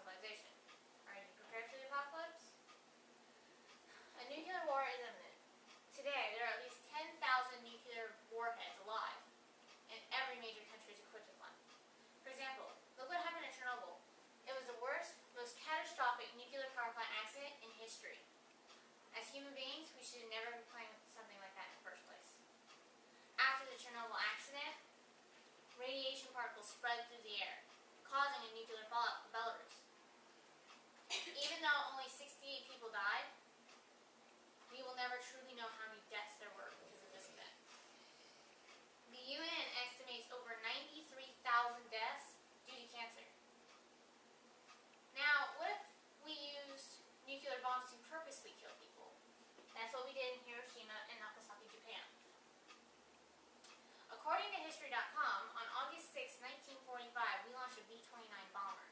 civilization. Are you prepared for the apocalypse? A nuclear war is imminent. Today, there are at least 10,000 nuclear warheads alive, and every major country is equipped with one. For example, look what happened at Chernobyl. It was the worst, most catastrophic nuclear power plant accident in history. As human beings, we should never be playing with something like that in the first place. After the Chernobyl accident, radiation particles spread through the air, causing a nuclear fallout for Belarus. Even though only 68 people died, we will never truly know how many deaths there were because of this event. The UN estimates over 93,000 deaths due to cancer. Now, what if we used nuclear bombs to purposely kill people? That's what we did in Hiroshima and Nagasaki, Japan. According to History.com, on August 6, 1945, we launched a B-29 bomber.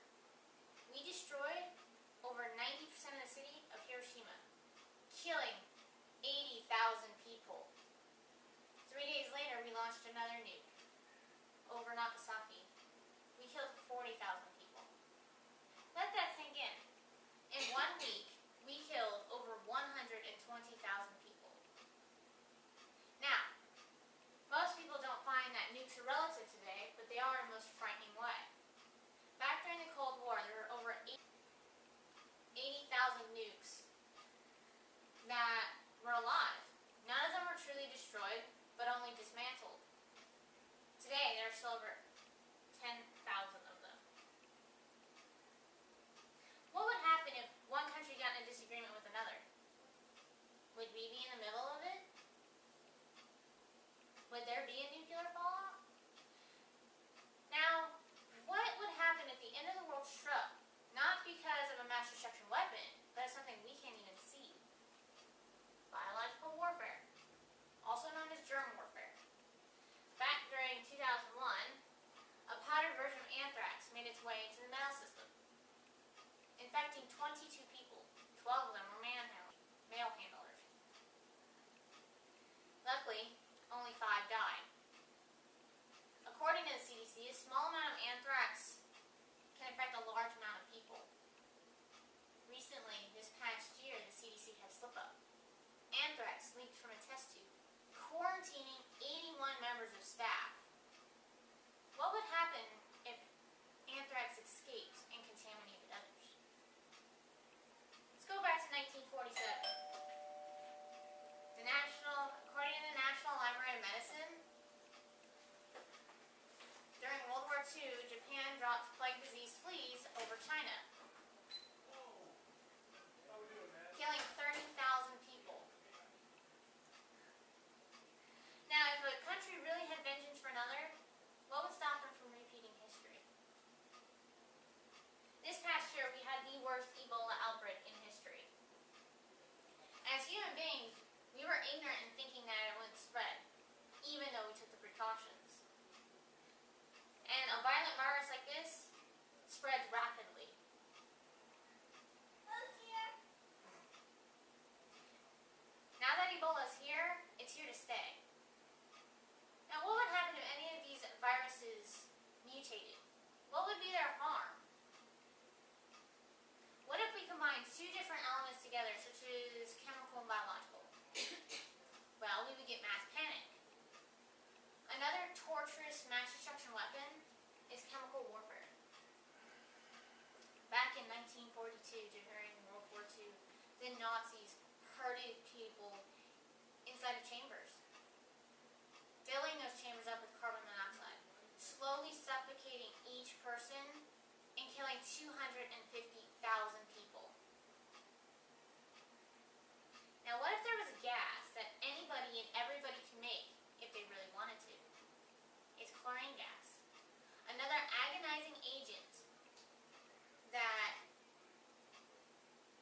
We destroyed over 90% of the city of Hiroshima, killing 80,000 people. 3 days later, we launched another nuke over Nagasaki. We killed 40,000 people. Let that sink in. In 1 week, we killed over 120,000 people. Now, most people don't find that nukes are relative today, but they are in the most frightening way. Back during the Cold War, there were over 80,000 nukes that were alive. None of them were truly destroyed, but only dismantled. Today, there are still over 10,000 of them. What would happen if one country got in a disagreement with another? Would we be in the middle of it? Would there be a nuclear fallout? Now, what would happen if the end of the world struck? Not because of a mass destruction weapon, but as something we can't even see. Biological warfare, also known as germ warfare. Back during 2001, a powdered version of anthrax made its way into the mail system, infecting 22 people. 12 of them were mail handlers. Luckily, only 5 died. According to the CDC, a small amount of anthrax can infect a large amount of people. Recently, this past year, the CDC had slip-up. Anthrax leaked from a test tube, quarantining 81 members of staff. What would happen if anthrax escaped and contaminated others? Let's go back to 1947. According to the National Library of Medicine, during World War II, Japan dropped plague-diseased fleas over China, killing 30,000 people. Now, if a country really had vengeance for another, what would stop them from repeating history? This past year, we had the worst Ebola outbreak in history. As human beings, we were ignorant in thinking that it wouldn't spread, even though we took the precautions. And a violent virus like this spreads rapidly. Now that Ebola is here, it's here to stay. Now, what would happen if any of these viruses mutated? What would be their harm? What if we combine 2 different elements together, such as chemical and biological? Well, we would get mass panic. Another torturous mass destruction weapon is chemical warfare. Back in 1942, during World War II, the Nazis herded people inside of chambers, filling those chambers up with carbon monoxide, slowly suffocating each person and killing 250,000 people. Now, what if there was a gas that anybody and everybody can make if they really wanted to? It's chlorine gas, another agonizing agent that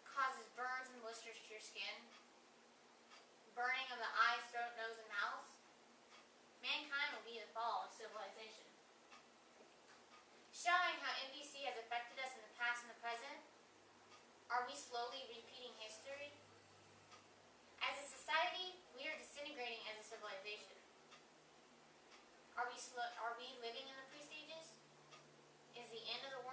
causes burns and blisters to your skin, burning of the eyes, throat, nose, and mouth. Mankind will be the fall of civilization. Showing how NBC has affected us in the past and the present, are we slowly repeating history? As a society, we are disintegrating as a civilization. Are we living in the pre-stages? Is the end of the world